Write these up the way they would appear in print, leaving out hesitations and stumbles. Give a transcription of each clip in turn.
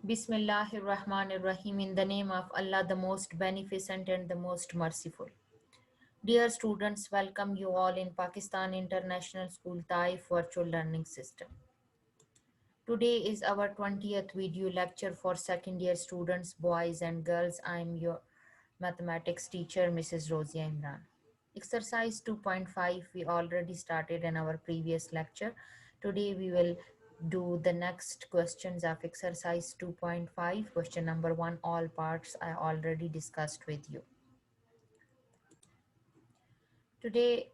Bismillahir Rahmanir Rahim. In the name of Allah, the most beneficent and the most merciful. Dear students, welcome you all in Pakistan International School Taif Virtual Learning System. Today is our 20th video lecture for second year students, boys and girls. I am your mathematics teacher, Mrs. Rosia Imran. Exercise 2.5 we already started in our previous lecture. Today we will do the next questions of exercise 2.5. Question number 1, all parts I already discussed with you. Today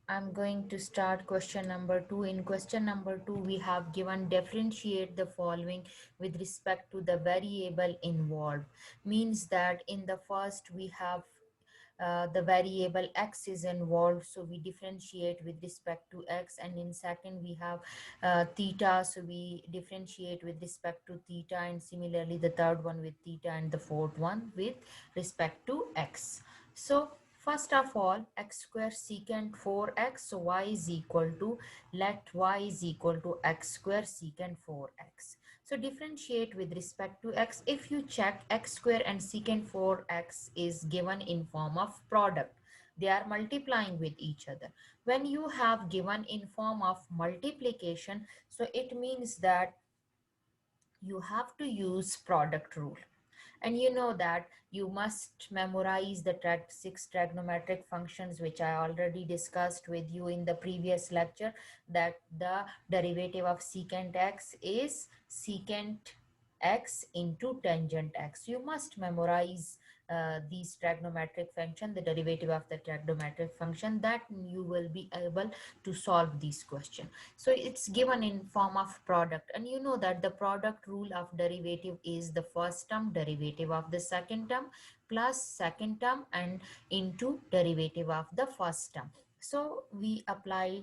I'm going to start question number 2. In question number 2, we have given differentiate the following with respect to the variable involved. Means that in the first we have the variable x is involved, so we differentiate with respect to x, and in second we have theta, so we differentiate with respect to theta, and similarly the third one with theta, and the fourth one with respect to x. So first of all, x square secant 4x, so y is equal to, let y is equal to x square secant 4x. So differentiate with respect to x. If you check, x square and secant 4x is given in form of product. They are multiplying with each other. When you have given in form of multiplication, so it means that you have to use product rule. And you know that you must memorize the six trigonometric functions, which I already discussed with you in the previous lecture, that the derivative of secant x is secant x into tangent x. You must memorize these trigonometric function, the derivative of the trigonometric function, that you will be able to solve these questions. So it's given in form of product, and you know that the product rule of derivative is the first term derivative of the second term plus second term and into derivative of the first term. So we apply,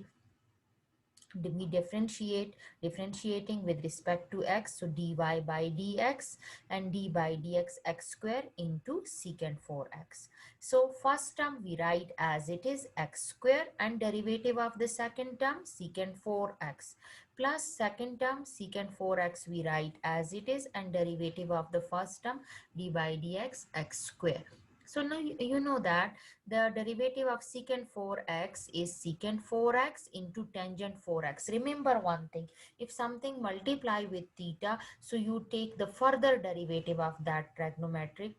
we differentiating with respect to x, so dy by dx and d by dx x square into secant 4x. So first term we write as it is x square, and derivative of the second term secant 4x, plus second term secant 4x we write as it is, and derivative of the first term d by dx x square. So now you know that the derivative of secant 4x is secant 4x into tangent 4x. Remember one thing, if something multiply with theta, so you take the further derivative of that trigonometric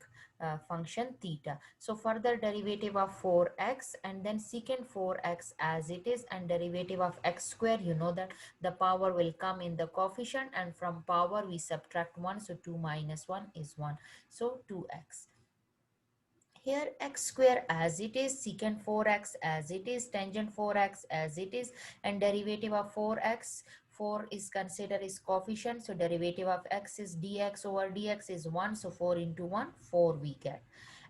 function theta. So further derivative of 4x and then secant 4x as it is, and derivative of x square, you know that the power will come in the coefficient, and from power we subtract 1, so 2 minus 1 is 1, so 2x. Here x square as it is, secant 4x as it is, tangent 4x as it is, and derivative of 4x, 4 is considered as coefficient, so derivative of x is dx over dx is 1, so 4 into 1, 4 we get.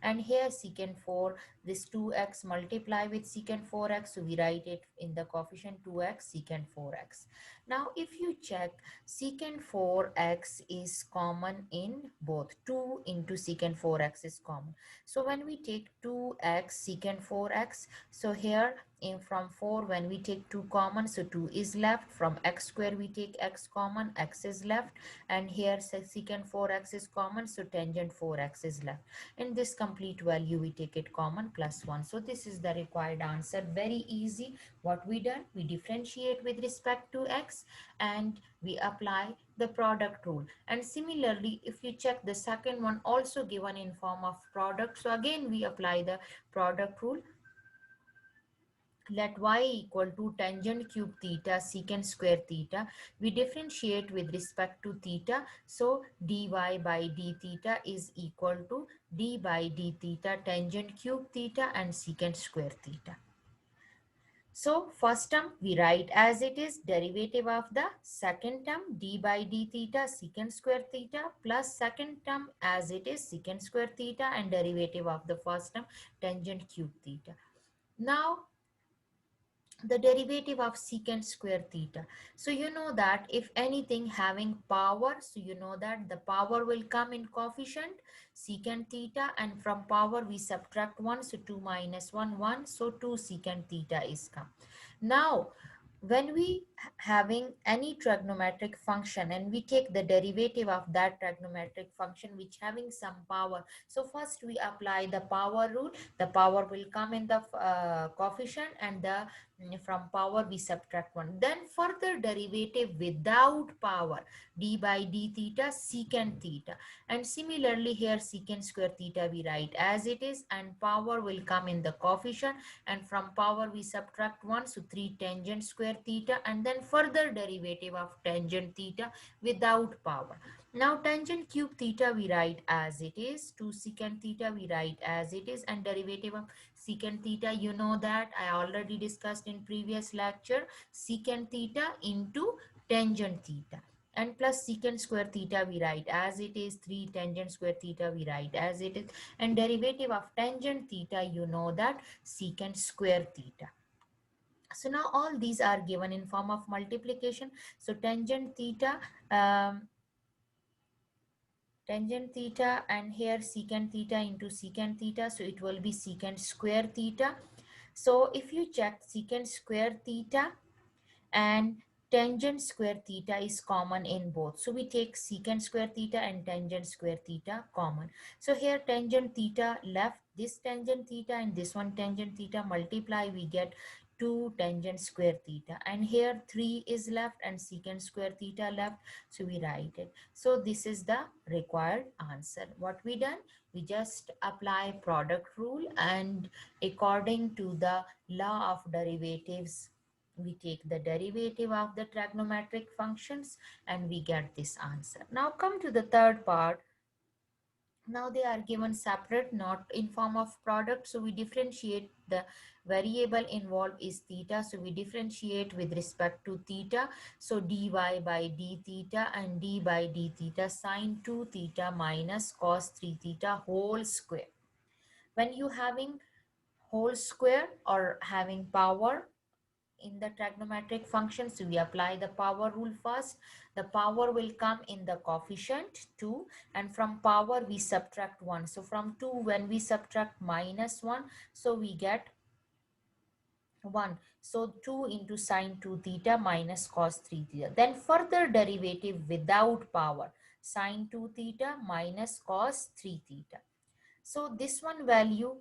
And here secant 4, this 2x multiply with secant 4x, so we write it in the coefficient 2x secant 4x. Now if you check, secant 4x is common in both, 2 into secant 4x is common. So when we take 2x secant 4x, so here in from 4 when we take 2 common, so 2 is left. From x square we take x common, x is left, and here secant 4x is common, so tangent 4x is left. In this complete value we take it common plus 1. So this is the required answer. Very easy. What we done, we differentiate with respect to x and we apply the product rule. And similarly, if you check the second one also given in form of product, so again we apply the product rule. Let y equal to tangent cube theta secant square theta. We differentiate with respect to theta, so dy by d theta is equal to d by d theta tangent cube theta and secant square theta. So first term we write as it is, derivative of the second term d by d theta secant square theta, plus second term as it is secant square theta, and derivative of the first term tangent cube theta. Now the derivative of secant square theta. So you know that if anything having power, so you know that the power will come in coefficient secant theta, and from power we subtract 1, so 2 minus 1, 1, so 2 secant theta is come. Now when we having any trigonometric function and we take the derivative of that trigonometric function which having some power. So first we apply the power rule. The power will come in the coefficient, and the from power we subtract 1. Then further derivative without power, d by d theta secant theta. And similarly here secant square theta we write as it is, and power will come in the coefficient, and from power we subtract 1, so 3 tangent square theta, and then further derivative of tangent theta without power. Now tangent cube theta we write as it is, 2 secant theta we write as it is, and derivative of secant theta, you know that I already discussed in previous lecture, secant theta into tangent theta, and plus secant square theta we write as it is, 3 tangent square theta we write as it is, and derivative of tangent theta, you know that secant square theta. So now all these are given in form of multiplication. So um, tangent theta, and here secant theta into secant theta, so it will be secant square theta. So if you check secant square theta and tangent square theta is common in both, so we take secant square theta and tangent square theta common. So here tangent theta left, this tangent theta and this one tangent theta multiply, we get 2 tangent square theta, and here 3 is left and secant square theta left, so we write it. So this is the required answer. What we done, we just apply product rule, and according to the law of derivatives, we take the derivative of the trigonometric functions and we get this answer. Now come to the third part. Now they are given separate, not in form of product, so we differentiate. The variable involved is theta, so we differentiate with respect to theta. So dy by d theta and d by d theta sine 2 theta minus cos 3 theta whole square. When you having whole square or having power in the trigonometric function, so we apply the power rule first. The power will come in the coefficient 2, and from power we subtract 1. So from 2 when we subtract minus 1, so we get 1. So 2 into sine 2 theta minus cos 3 theta. Then further derivative without power, sine 2 theta minus cos 3 theta. So this one value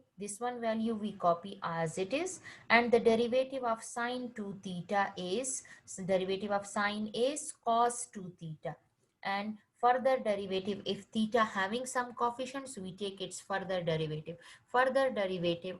we copy as it is, and the derivative of sine 2 theta is, so derivative of sine is cos 2 theta, and further derivative, if theta having some coefficients, we take its further derivative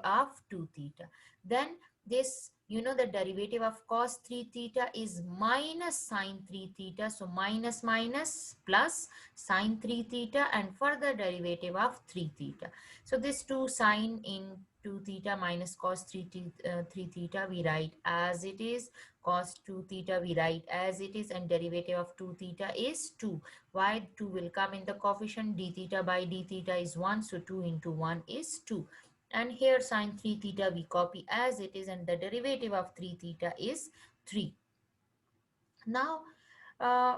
of 2 theta. Then this, you know, the derivative of cos 3 theta is minus sine 3 theta, so minus minus plus sine 3 theta, and further derivative of 3 theta. So this 2 sine in 2 theta minus cos 3 theta we write as it is, cos 2 theta we write as it is, and derivative of 2 theta is 2. Why 2 will come in the coefficient, d theta by d theta is 1, so 2 into 1 is 2. And here sine 3 theta we copy as it is, and the derivative of 3 theta is 3. Now, uh,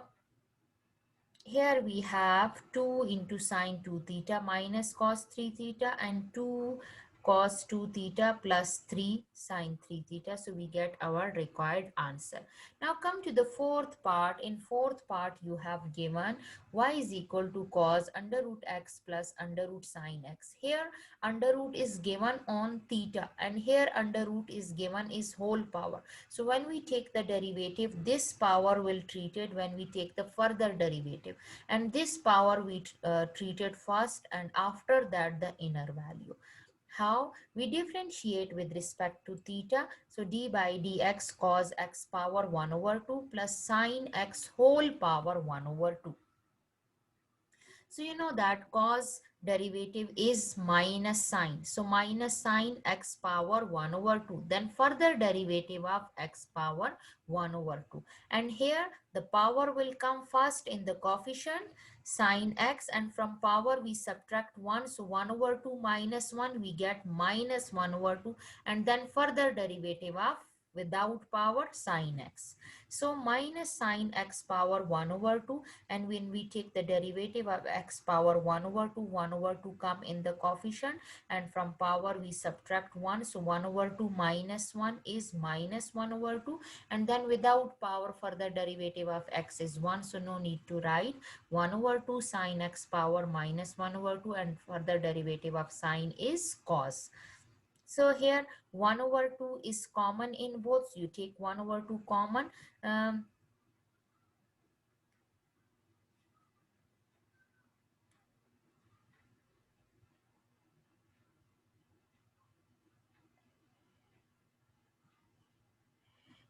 here we have 2 into sine 2 theta minus cos 3 theta, and 2 cos 2 theta plus 3 sine 3 theta. So we get our required answer. Now come to the fourth part. In fourth part you have given y is equal to cos under root x plus under root sine x. Here under root is given on theta, and here under root is given is whole power. So when we take the derivative, this power will treat it when we take the further derivative, and this power we treated first, and after that the inner value. How we differentiate with respect to theta? So d by dx cos x power 1 over 2 plus sine x whole power 1 over 2. So you know that cos derivative is minus sine. So minus sine x power 1 over 2. Then further derivative of x power 1 over 2. And here the power will come first in the coefficient sine x, and from power we subtract 1. So 1 over 2 minus 1 we get minus 1 over 2, and then further derivative of without power sine x. So minus sine x power 1 over 2, and when we take the derivative of x power 1 over 2, 1 over 2 come in the coefficient, and from power we subtract 1. So 1 over 2 minus 1 is minus 1 over 2, and then without power for the derivative of x is 1. So no need to write 1 over 2 sine x power minus 1 over 2, and for the derivative of sine is cos. So here 1 over 2 is common in both. So you take 1 over 2 common. Um,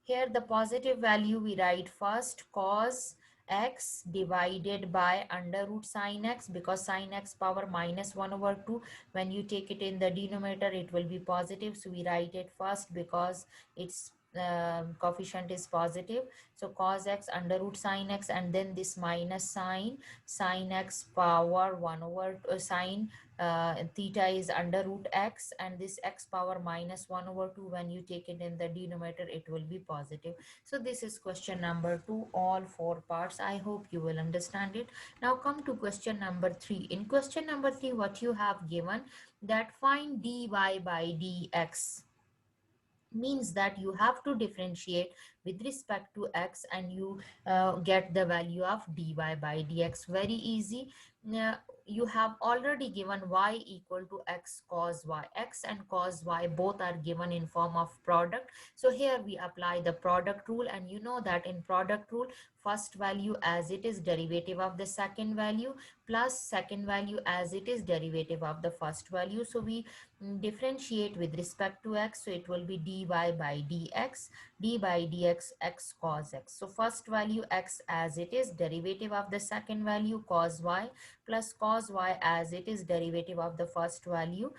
Here the positive value we write first, cos x divided by under root sine x, because sine x power minus 1 over 2, when you take it in the denominator it will be positive. So we write it first because its coefficient is positive. So cos x under root sine x, and then this minus sine x power 1 over sine theta is under root x, and this x power minus 1 over 2, when you take it in the denominator it will be positive. So this is question number 2, all 4 parts. I hope you will understand it. Now come to question number 3. In question number 3, what you have given, that find dy by dx, means that you have to differentiate with respect to x, and you get the value of dy by dx. Very easy. Now, you have already given y equal to x cos y. X and cos y both are given in form of product. So here we apply the product rule, and you know that in product rule, first value as it is derivative of the second value, plus second value as it is derivative of the first value. So we differentiate with respect to x, so it will be dy by dx, d by dx x cos x. So first value x as it is derivative of the second value cos y, plus cos y as it is derivative of the first value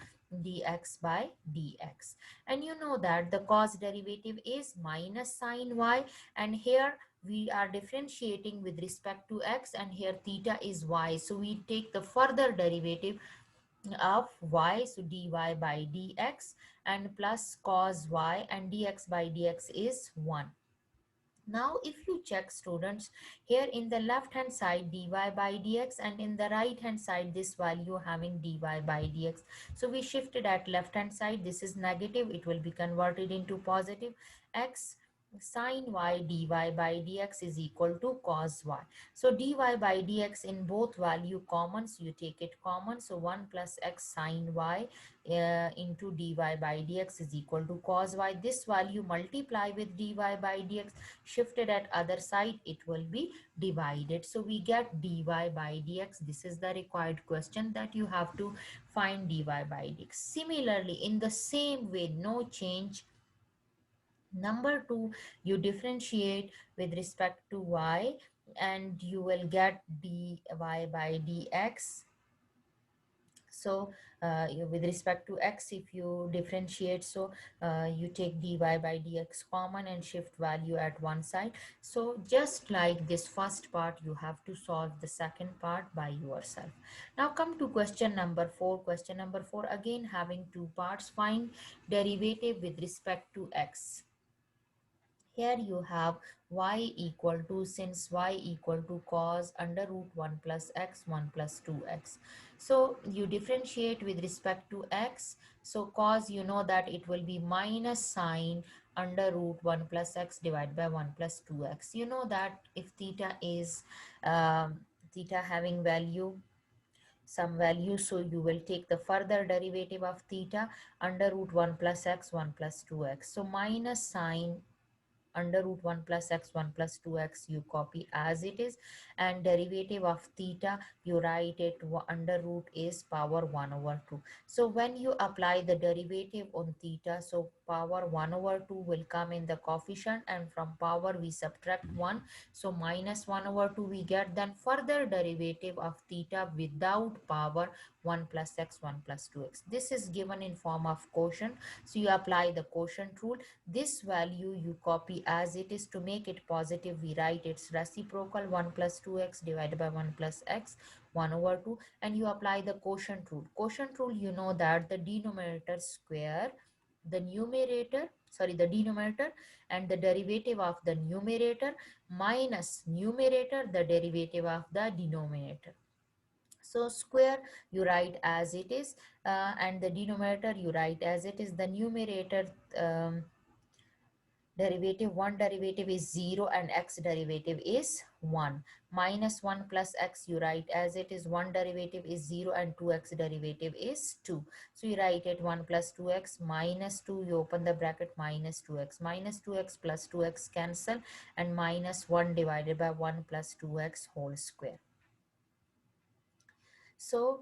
dx by dx. And you know that the cos derivative is minus sine y, and here we are differentiating with respect to x, and here theta is y, so we take the further derivative of y, so dy by dx, and plus cos y, and dx by dx is 1. Now if you check, students, here in the left hand side dy by dx, and in the right hand side this value having dy by dx, so we shifted at left hand side, this is negative, it will be converted into positive. X sine y dy by dx is equal to cos y. So dy by dx in both value common, so you take it common, so 1 plus x sine y into dy by dx is equal to cos y. This value multiply with dy by dx, shifted at other side it will be divided, so we get dy by dx. This is the required question, that you have to find dy by dx. Similarly, in the same way, no change, number 2, you differentiate with respect to y, and you will get dy by dx. So with respect to x, if you differentiate, so you take dy by dx common and shift value at one side. So just like this first part, you have to solve the second part by yourself. Now come to question number 4. Question number 4 again having two parts. Find derivative with respect to x. Here you have y equal to, since y equal to cos under root 1 plus x 1 plus 2x. So you differentiate with respect to x. So cos, you know that it will be minus sine under root 1 plus x divided by 1 plus 2x. You know that if theta is theta having value, some value, so you will take the further derivative of theta under root 1 plus x 1 plus 2x. So minus sine under root 1 plus x 1 plus 2x you copy as it is, and derivative of theta you write it under root is power 1 over 2. So when you apply the derivative on theta, so power 1 over 2 will come in the coefficient, and from power we subtract 1, so minus 1 over 2 we get. Then further derivative of theta without power 1 plus x 1 plus 2x, this is given in form of quotient, so you apply the quotient rule. This value you copy as it is. To make it positive, we write its reciprocal 1 plus 2x divided by 1 plus x 1 over 2, and you apply the quotient rule. Quotient rule, you know that the denominator square the denominator, and the derivative of the numerator minus numerator the derivative of the denominator. So square you write as it is, and the denominator you write as it is. The numerator um, derivative, one derivative is 0 and x derivative is 1. Minus 1 plus x you write as it is. One derivative is 0 and 2x derivative is 2. So you write it 1 plus 2x minus 2, you open the bracket, minus 2x. Minus 2x plus 2x cancel, and minus 1 divided by 1 plus 2x whole square. So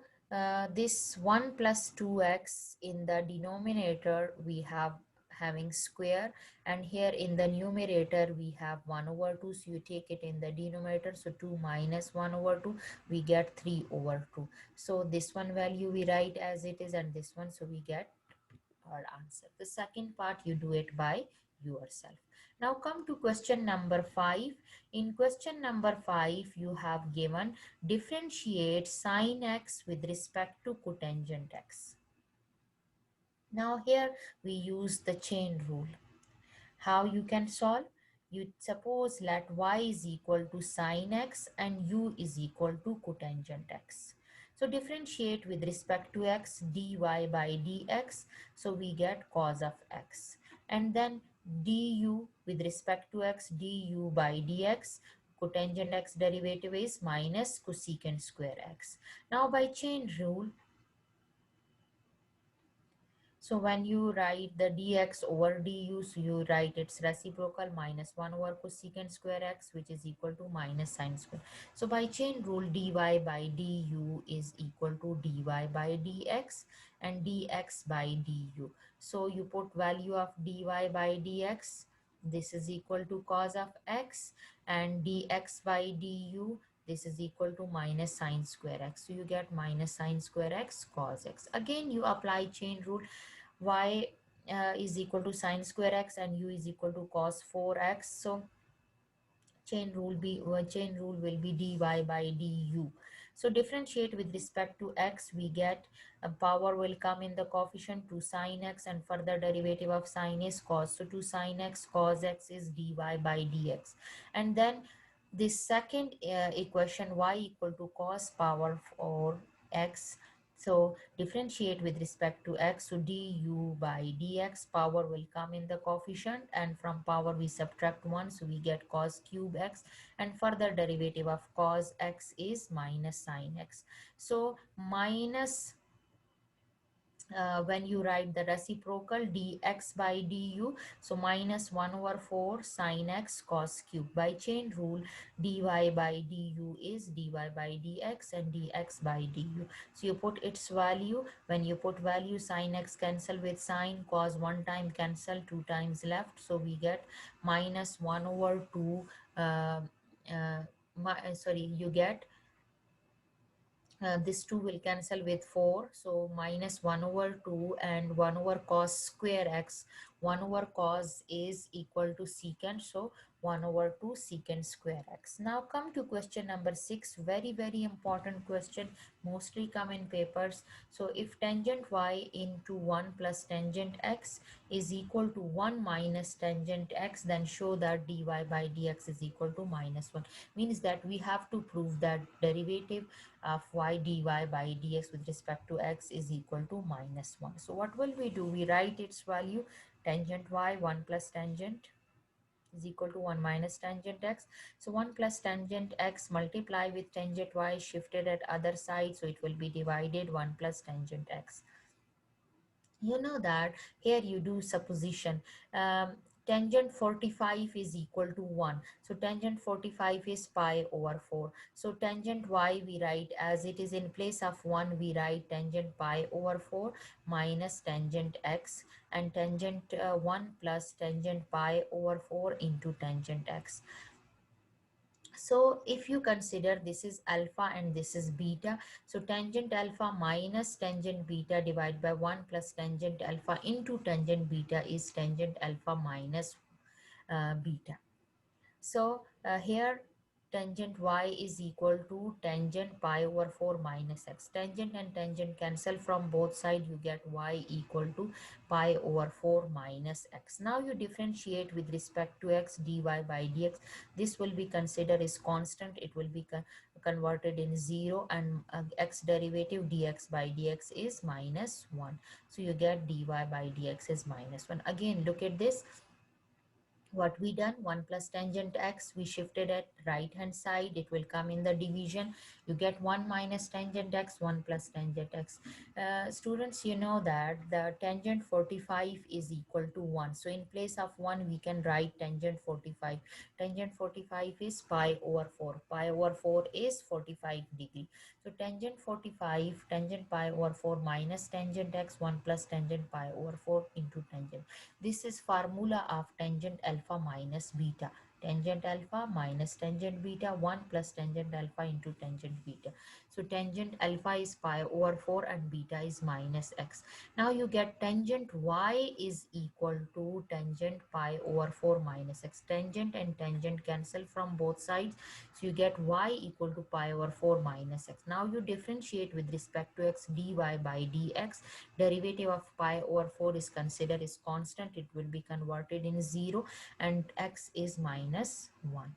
this 1 plus 2x in the denominator we have having square, and here in the numerator we have 1 over 2, so you take it in the denominator. So 2 minus 1 over 2, we get 3 over 2. So this one value we write as it is, and this one, so we get our answer. The second part you do it by yourself. Now come to question number 5. In question number 5 you have given differentiate sine x with respect to cotangent x. Now here we use the chain rule. How you can solve? You suppose let y is equal to sine x and u is equal to cotangent x. So differentiate with respect to x, dy by dx. So we get cos of x. And then du with respect to x, du by dx. Cotangent x derivative is minus cosecant square x. Now by chain rule, so when you write the dx over du, so you write its reciprocal, minus 1 over cosecant square x, which is equal to minus sine square. So by chain rule, dy by du is equal to dy by dx and dx by du. So you put value of dy by dx, this is equal to cos of x, and dx by du, this is equal to minus sine square x. So you get minus sine square x cos x. Again you apply chain rule. Y is equal to sine square x and u is equal to cos 4x. So chain rule will be dy by du. So differentiate with respect to x, we get a power will come in the coefficient 2 sine x, and further derivative of sine is cos. So 2 sine x cos x is dy by dx. And then this second equation, y equal to cos power 4 x. So differentiate with respect to x, so du by dx, power will come in the coefficient, and from power we subtract 1, so we get cos cube x, and further derivative of cos x is minus sine x. So minus when you write the reciprocal dx by du, so minus 1 over 4 sine x cos cube. By chain rule, dy by du is dy by dx and dx by du. So you put its value. When you put value, sine x cancel with sine, cos 1 time cancel, 2 times left, so we get minus 1 over 2 sorry, you get this 2 will cancel with 4, so minus 1 over 2 and 1 over cos square x. 1 over cos is equal to secant, so 1 over 2 secant square x. Now come to question number 6. Very important question, mostly come in papers. So if tangent y into 1 plus tangent x is equal to 1 minus tangent x, then show that dy by dx is equal to minus 1. Means that we have to prove that derivative of y dy by dx with respect to x is equal to minus 1. So what will we do? We write its value, tangent y, 1 plus tangent is equal to 1 minus tangent x. So 1 plus tangent x multiply with tangent y shifted at other side, so it will be divided 1 plus tangent x. You know that here you do supposition. Tangent 45 is equal to 1, so tangent 45 is pi over 4. So tangent y we write as it is, in place of 1 we write tangent pi over 4 minus tangent x, and tangent 1 plus tangent pi over 4 into tangent x. So if you consider this is alpha and this is beta, so tangent alpha minus tangent beta divided by 1 plus tangent alpha into tangent beta is tangent alpha minus beta. So here tangent y is equal to tangent pi over 4 minus x. Tangent and tangent cancel from both sides. You get y equal to pi over 4 minus x. Now you differentiate with respect to x, dy by dx. This will be considered as constant. It will be converted in 0, and x derivative dx by dx is minus 1. So you get dy by dx is minus 1. Again, look at this. What we done, 1 plus tangent x, we shifted at right hand side, it will come in the division. You get 1 minus tangent x, 1 plus tangent x. Students, you know that the tangent 45 is equal to 1, so in place of 1 we can write tangent 45. Tangent 45 is pi over 4. Pi over 4 is 45 degree. So tangent 45, tangent pi over 4 minus tangent x, 1 plus tangent pi over 4 into tangent. This is formula of tangent alpha minus beta. Tangent alpha minus tangent beta, 1 plus tangent alpha into tangent beta. So tangent alpha is pi over 4 and beta is minus x. Now you get tangent y is equal to tangent pi over 4 minus x. Tangent and tangent cancel from both sides. So you get y equal to pi over 4 minus x. Now you differentiate with respect to x, dy by dx. Derivative of pi over 4 is considered as constant. It will be converted in 0, and x is minus 1.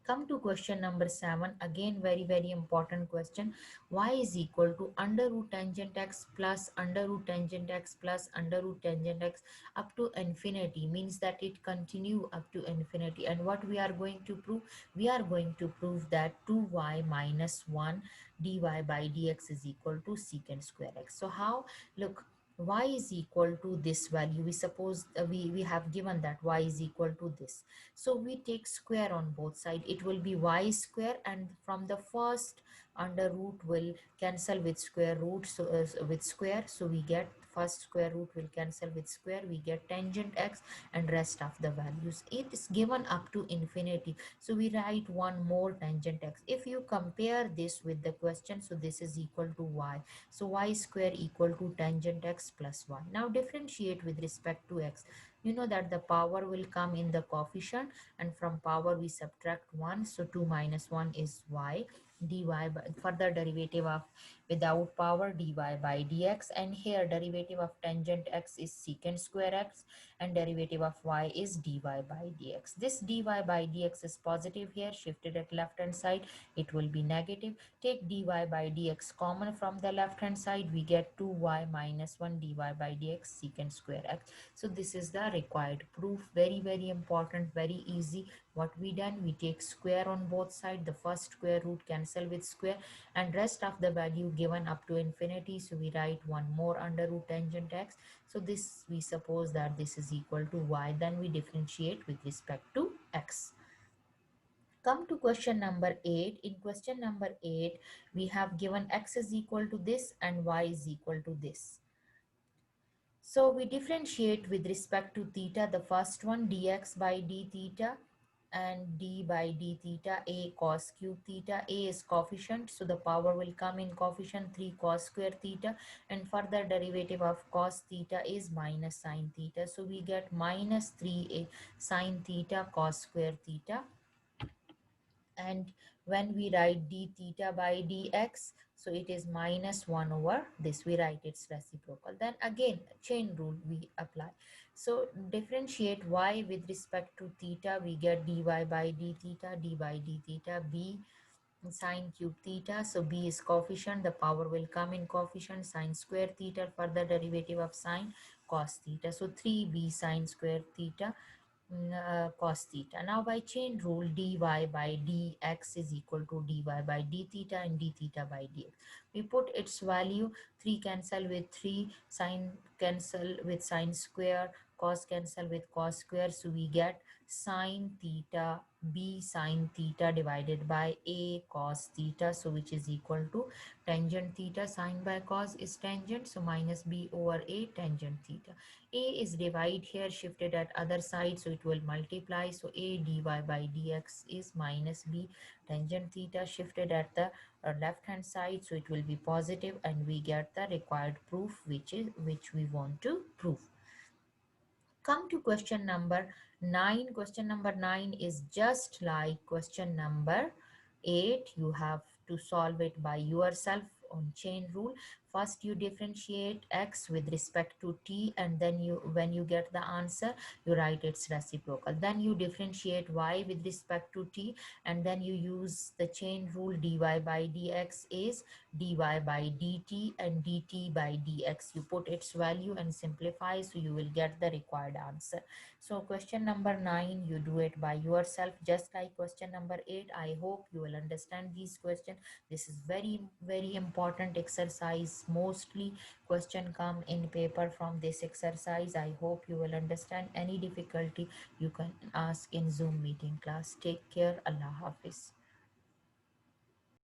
Come to question number 7. Again, very important question. Y is equal to under root tangent x plus under root tangent x plus under root tangent x up to infinity, means that it continue up to infinity. And what we are going to prove? We are going to prove that 2y minus 1 dy by dx is equal to secant square x. So how? Look, y is equal to this value. We suppose we have given that y is equal to this, so we take square on both sides. It will be y square, and from the first under root will cancel with square root, so with square, so we get first square root will cancel with square, we get tangent x and rest of the values. It is given up to infinity, so we write one more tangent x. If you compare this with the question, so this is equal to y, so y square equal to tangent x plus 1. Now differentiate with respect to x. You know that the power will come in the coefficient, and from power we subtract 1, so 2 minus 1 is y. Dy by further derivative of without power, dy by dx, and here derivative of tangent x is secant square x, and derivative of y is dy by dx. This dy by dx is positive here, shifted at left hand side, it will be negative. Take dy by dx common from the left hand side, we get 2y minus 1 dy by dx secant square x. So this is the required proof. Very important, very easy. What we done, we take square on both sides, the first square root cancel with square, and rest of the value given up to infinity, so we write one more under root tangent x. So this, we suppose that this is equal to y, then we differentiate with respect to x. Come to question number 8. In question number 8, we have given x is equal to this and y is equal to this. So we differentiate with respect to theta. The first one, dx by d theta and d by d theta, a cos cube theta. A is coefficient, so the power will come in coefficient, 3 cos square theta, and further derivative of cos theta is minus sine theta. So we get minus 3a sine theta cos square theta. And when we write d theta by dx, so it is minus 1 over this, we write its reciprocal. Then again chain rule we apply, so differentiate y with respect to theta, we get dy by d theta, d by d theta, b sine cube theta. So b is coefficient, the power will come in coefficient, sine square theta, further derivative of sine cos theta, so 3b sine square theta cos theta. Now by chain rule, dy by dx is equal to dy by d theta and d theta by dx. We put its value, 3 cancel with 3, sine cancel with sine square, cos cancel with cos square, so we get sine theta b sine theta divided by a cos theta, so which is equal to tangent theta, sine by cos is tangent, so minus b over a tangent theta. A is divide here, shifted at other side, so it will multiply, so a dy by dx is minus b tangent theta, shifted at the left hand side, so it will be positive, and we get the required proof, which we want to prove. Come to question number 9. Question number 9 is just like question number 8. You have to solve it by yourself on chain rule. First you differentiate x with respect to t, and then you, when you get the answer, you write its reciprocal. Then you differentiate y with respect to t, and then you use the chain rule. Dy by dx is dy by dt, and dt by dx, you put its value and simplify, so you will get the required answer. So question number 9, you do it by yourself, just like question number 8. I hope you will understand these questions. This is very important exercise. Mostly question come in paper from this exercise. I hope you will understand. Any difficulty you can ask in Zoom meeting class. Take care. Allah Hafiz.